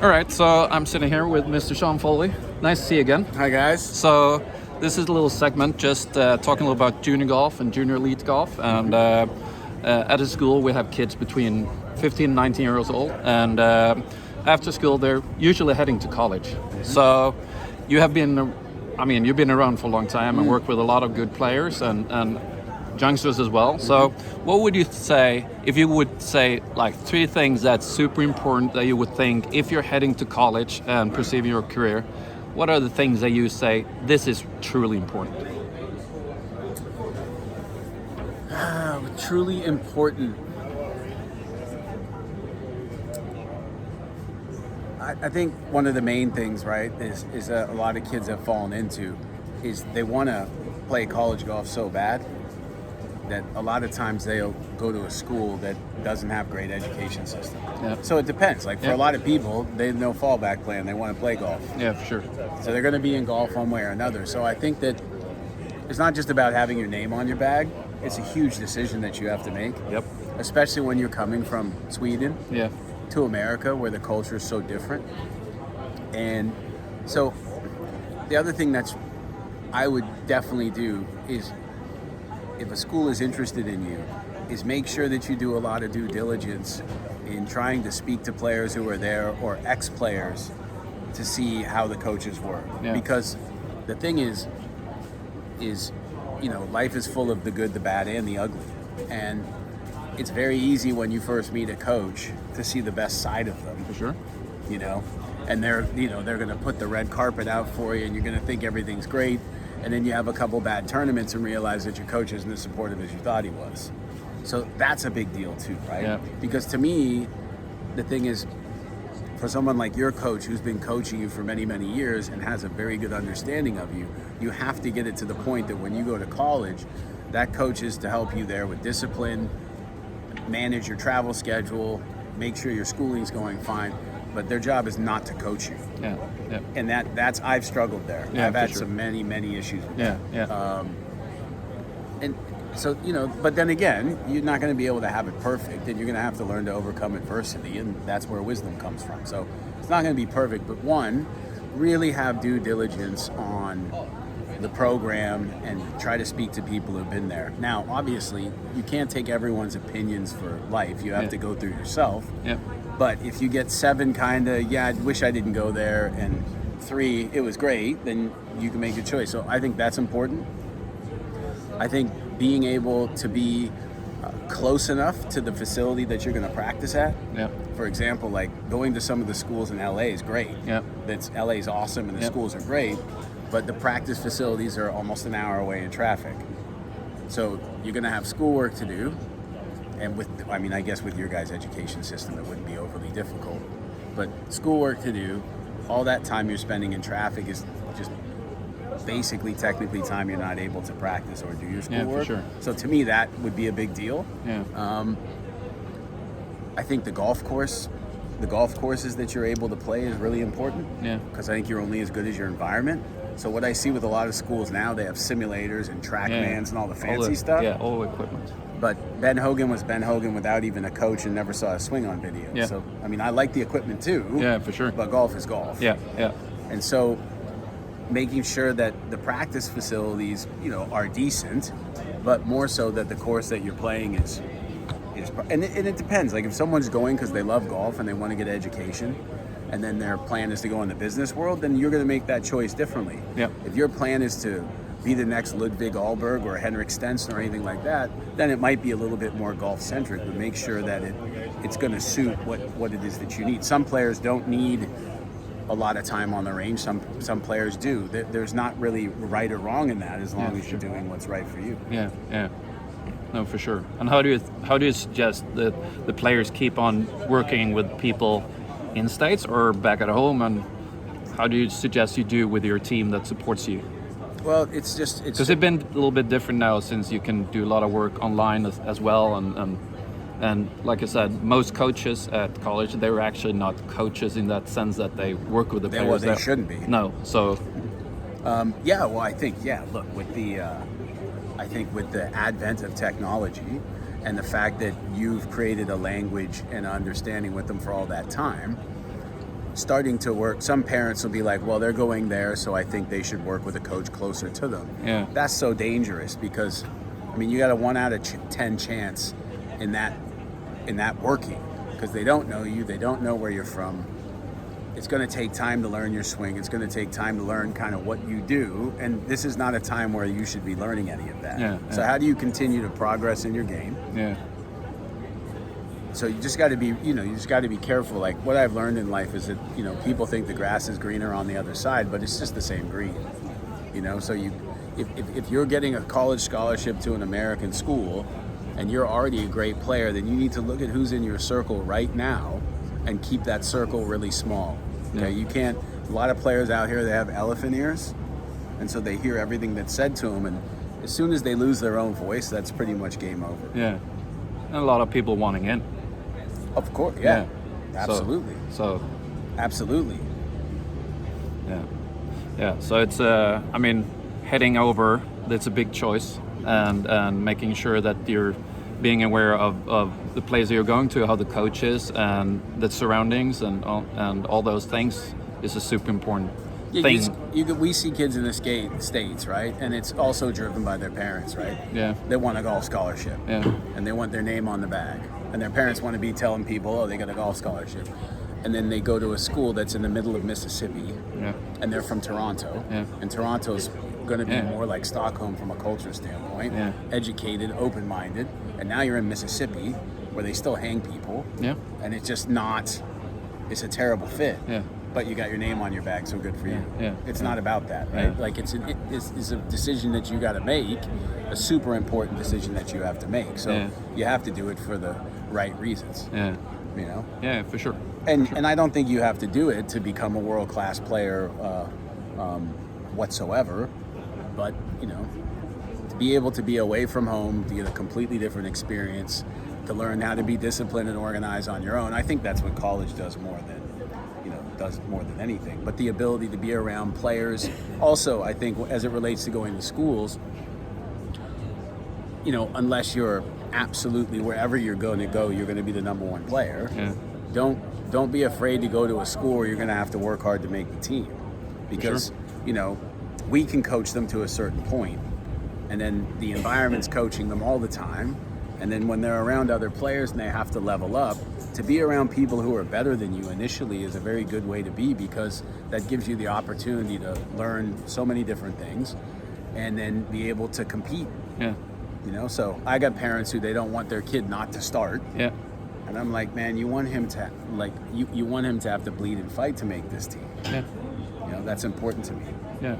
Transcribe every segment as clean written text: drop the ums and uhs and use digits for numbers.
All right, so I'm sitting here with Mr. Sean Foley. Nice to see you again. Hi guys. So this is a little segment just talking a little about junior golf and junior elite golf. And at a school we have kids between 15 and 19 years old. And after school they're usually heading to college. So you have been, you've been around for a long time and worked with a lot of good players and youngsters as well. So what would you say if you would say like 3 things that's super important that you would think if you're heading to college and pursuing your career? What are the things that you say this is truly important? Truly important. I think one of the main things, right, is that a lot of kids have fallen into is they want to play college golf so bad that a lot of times they'll go to a school that doesn't have great education system. Yeah. So it depends. Like for a lot of people, they have no fallback plan. They want to play golf. Yeah, for sure. So they're going to be in golf one way or another. So I think that it's not just about having your name on your bag. It's a huge decision that you have to make. Yep. Especially when you're coming from Sweden Yeah. to America where the culture is so different. And so the other thing I would definitely do is, if a school is interested in you, is make sure that you do a lot of due diligence in trying to speak to players who are there or ex-players to see how the coaches work. Yeah. Because the thing is, life is full of the good, the bad, and the ugly. And it's very easy when you first meet a coach to see the best side of them. For sure. And they're going to put the red carpet out for you and you're going to think everything's great. And then you have a couple bad tournaments and realize that your coach isn't as supportive as you thought he was. So that's a big deal too, right? Yeah. Because to me, the thing is, for someone like your coach who's been coaching you for many, many years and has a very good understanding of you, you have to get it to the point that when you go to college, that coach is to help you there with discipline, manage your travel schedule, make sure your schooling's going fine. But their job is not to coach you. Yeah. Yeah. And that's I've struggled there. Yeah, I've had sure. some many issues with Yeah. that. Yeah. And so, but then again, you're not going to be able to have it perfect, and you're going to have to learn to overcome adversity, and that's where wisdom comes from. So it's not going to be perfect, but one, really have due diligence on the program and try to speak to people who've been there. Now, obviously, you can't take everyone's opinions for life. You have to go through yourself. Yeah. But if you get 7 I wish I didn't go there, and 3, it was great, then you can make your choice. So I think that's important. I think being able to be close enough to the facility that you're going to practice at. Yeah. For example, like going to some of the schools in LA is great. Yeah. LA is awesome and the schools are great, but the practice facilities are almost an hour away in traffic. So you're going to have schoolwork to do. And I guess with your guys' education system, it wouldn't be overly difficult. But schoolwork to do, all that time you're spending in traffic is just basically technically time you're not able to practice or do your schoolwork. Yeah, for sure. So to me, that would be a big deal. Yeah. I think the golf courses that you're able to play is really important. Yeah. Because I think you're only as good as your environment. So what I see with a lot of schools now, they have simulators and TrackMans and all the fancy stuff. Yeah, all the equipment. But Ben Hogan was Ben Hogan without even a coach and never saw a swing on video. Yeah. So, I like the equipment too. Yeah, for sure. But golf is golf. Yeah, yeah. And so making sure that the practice facilities, are decent, but more so that the course that you're playing is and it depends. Like if someone's going because they love golf and they want to get education, and then their plan is to go in the business world, then you're going to make that choice differently. Yep. If your plan is to be the next Ludwig Ahlberg or Henrik Stenson or anything like that, then it might be a little bit more golf-centric, but make sure that it's going to suit what it is that you need. Some players don't need a lot of time on the range. Some players do. There's not really right or wrong in that as long as you're doing what's right for you. Yeah, yeah. No, for sure. And how do you suggest that the players keep on working with people in States or back at home, and how do you suggest you do with your team that supports you? Well, it's because it's been a little bit different now since you can do a lot of work online as well, and like I said, most coaches at college, they were actually not coaches in that sense that they work with the players. They shouldn't be. No, so I think look, I think with the advent of technology and the fact that you've created a language and understanding with them for all that time, starting to work. Some parents will be like, well, they're going there, so I think they should work with a coach closer to them. Yeah. That's so dangerous because, I mean, you got a 1 out of 10 chance in that working because they don't know you, they don't know where you're from. It's going to take time to learn your swing. It's going to take time to learn kind of what you do, and this is not a time where you should be learning any of that. Yeah, So how do you continue to progress in your game? Yeah. So you just got to be, you just got to be careful. Like what I've learned in life is that, people think the grass is greener on the other side, but it's just the same green. So if you're getting a college scholarship to an American school and you're already a great player, then you need to look at who's in your circle right now and keep that circle really small. Okay, You can't. A lot of players out here, they have elephant ears, and so they hear everything that's said to them, and as soon as they lose their own voice, that's pretty much game over. Yeah, and a lot of people wanting in. Of course, yeah. Absolutely. So absolutely. Yeah. So it's heading over. That's a big choice, and making sure that you're being aware of the place you're going to, how the coach is, and the surroundings, and all those things is a super important thing. We see kids in the states, right? And it's also driven by their parents, right? Yeah. They want a golf scholarship. Yeah. And they want their name on the bag. And their parents want to be telling people, oh, they got a golf scholarship. And then they go to a school that's in the middle of Mississippi. Yeah. And they're from Toronto. Yeah. And Toronto's going to be more like Stockholm from a culture standpoint. Yeah. Educated, open-minded. And now you're in Mississippi where they still hang people. Yeah. And it's just not, it's a terrible fit. Yeah. But you got your name on your bag, so good for you. Yeah. It's not about that, right? Yeah. Like it's a decision that you got to make, a super important decision that you have to make. So you have to do it for the right reasons. Yeah. Yeah, for sure. And I don't think you have to do it to become a world-class player whatsoever. But, to be able to be away from home, to get a completely different experience, to learn how to be disciplined and organized on your own, I think that's what college does more than anything. But the ability to be around players. Also, I think as it relates to going to schools, unless you're absolutely wherever you're going to go, you're going to be the number one player. Yeah. Don't be afraid to go to a school where you're going to have to work hard to make the team, because we can coach them to a certain point, and then the environment's coaching them all the time, and then when they're around other players and they have to level up, to be around people who are better than you initially is a very good way to be, because that gives you the opportunity to learn so many different things and then be able to compete. Yeah. So I got parents who they don't want their kid not to start. Yeah. And I'm like, man, you want him to you want him to have to bleed and fight to make this team. Yeah. That's important to me. Yeah.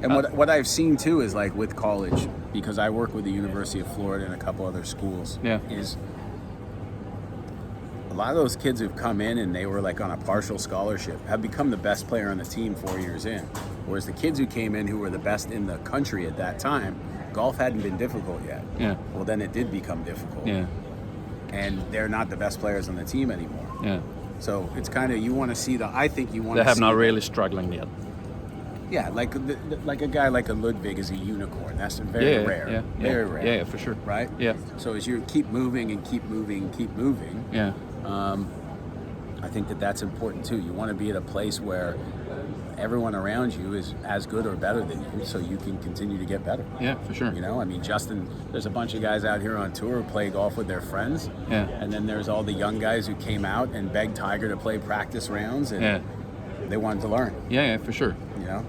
And what I've seen too is like with college, because I work with the University of Florida and a couple other schools, is a lot of those kids who've come in and they were like on a partial scholarship have become the best player on the team 4 years in. Whereas the kids who came in who were the best in the country at that time, golf hadn't been difficult yet. Yeah. Well, then it did become difficult. Yeah. And they're not the best players on the team anymore. Yeah. So it's kind of, you want to see I think you want to see. They have not really struggling yet. Yeah, like a guy like a Ludwig is a unicorn. That's very rare. Yeah. Very rare. Yeah, for sure. Right? Yeah. So as you keep moving and keep moving and keep moving, yeah. I think that's important too. You want to be at a place where everyone around you is as good or better than you, so you can continue to get better. Yeah, for sure. Justin, there's a bunch of guys out here on tour who play golf with their friends. Yeah. And then there's all the young guys who came out and begged Tiger to play practice rounds, and they wanted to learn. Yeah, for sure. Yeah.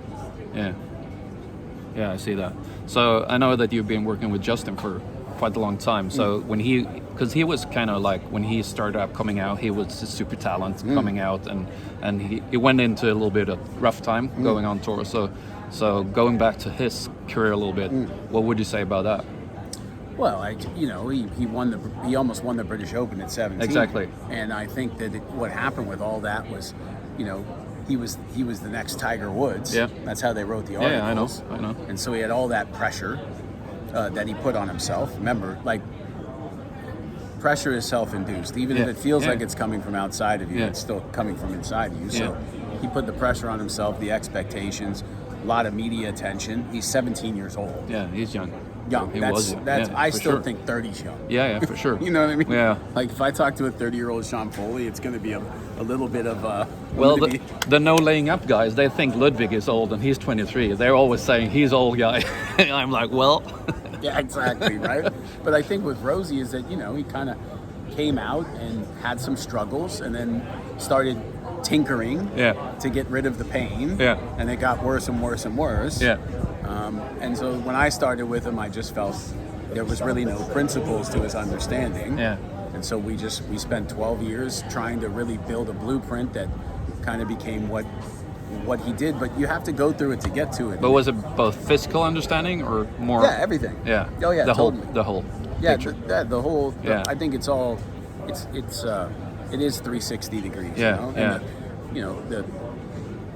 Yeah, I see that. So I know that you've been working with Justin for quite a long time. So because he was kind of like, when he started up coming out, he was a super talent coming out, and he went into a little bit of rough time going on tour. So going back to his career a little bit, what would you say about that? Well, he almost won the British Open at 17. Exactly. And I think that what happened with all that was, he was the next Tiger Woods. Yeah. That's how they wrote the articles. Yeah, I know. And so he had all that pressure that he put on himself. Remember, like, pressure is self-induced. Even if it feels like it's coming from outside of you, it's still coming from inside of you. So he put the pressure on himself, the expectations, a lot of media attention. He's 17 years old. Yeah, he's young. young. He That's was, yeah, I for still sure. think 30's young. Yeah, for sure. You know what I mean? Yeah. Like if I talk to a 30-year-old Sean Foley, it's going to be a little bit of Well, the no laying up guys, they think Ludwig is old and he's 23. They're always saying he's old guy. I'm like, well. Yeah, exactly, right? But I think with Rosie is that, he kind of came out and had some struggles and then started tinkering to get rid of the pain. Yeah. And it got worse and worse and worse. Yeah. And so when I started with him, I just felt there was really no principles to his understanding. Yeah. And so we spent 12 years trying to really build a blueprint that kind of became what he did, but you have to go through it to get to it. But was it both physical understanding or more? Yeah, everything. Yeah. Oh yeah, the totally. The whole Yeah, picture. the whole. Yeah. I think it is 360 degrees. Yeah, And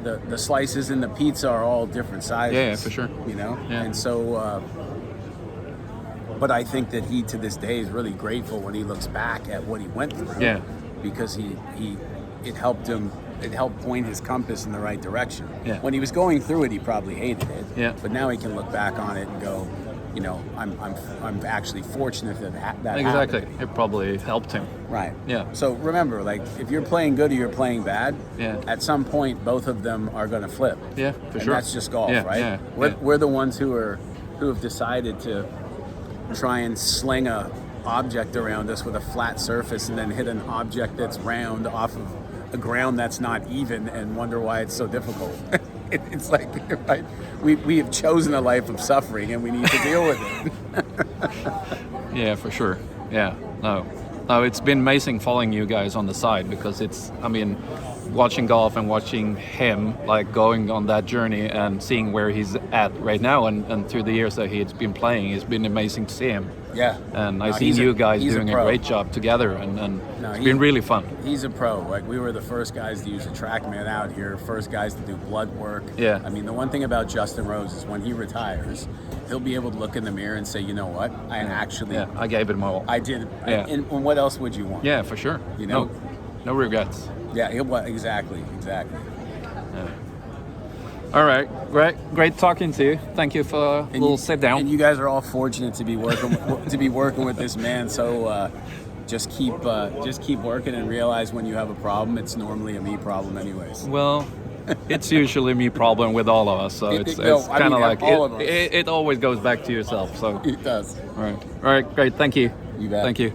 the slices in the pizza are all different sizes. Yeah, for sure. And so. But I think that he to this day is really grateful when he looks back at what he went through. Yeah. Because it helped him. It helped point his compass in the right direction. Yeah. When he was going through it, he probably hated it. Yeah. But now he can look back on it and go, I'm actually fortunate that Exactly. happened. It probably helped him. Right. Yeah. So remember, like if you're playing good or you're playing bad, Yeah. at some point both of them are going to flip. Yeah, for and sure. that's just golf, Yeah, right? yeah, We're the ones who have decided to try and sling a object around us with a flat surface and then hit an object that's round off of a ground that's not even and wonder why it's so difficult. It's like, right? We have chosen a life of suffering and we need to deal with it. Yeah, for sure. Yeah. No, it's been amazing following you guys on the side because watching golf and watching him like going on that journey and seeing where he's at right now and through the years that he's been playing, it's been amazing to see him. Yeah. And I've seen you guys doing a pro. great job together and it's been really fun. He's a pro. Like we were the first guys to use a TrackMan out here, first guys to do blood work. Yeah. I mean, the one thing about Justin Rose is when he retires, he'll be able to look in the mirror and say, you know what, I gave it my all. I did. Yeah. And what else would you want? Yeah, for sure. No regrets. Yeah, exactly. Yeah. All right, great talking to you. Thank you for a little sit down. And you guys are all fortunate to be working with this man. So just keep working and realize when you have a problem, it's normally a me problem, anyways. Well, it's usually me problem with all of us. So it's kind of like it always goes back to yourself. So it does. All right, great. Thank you. You bet. Thank you.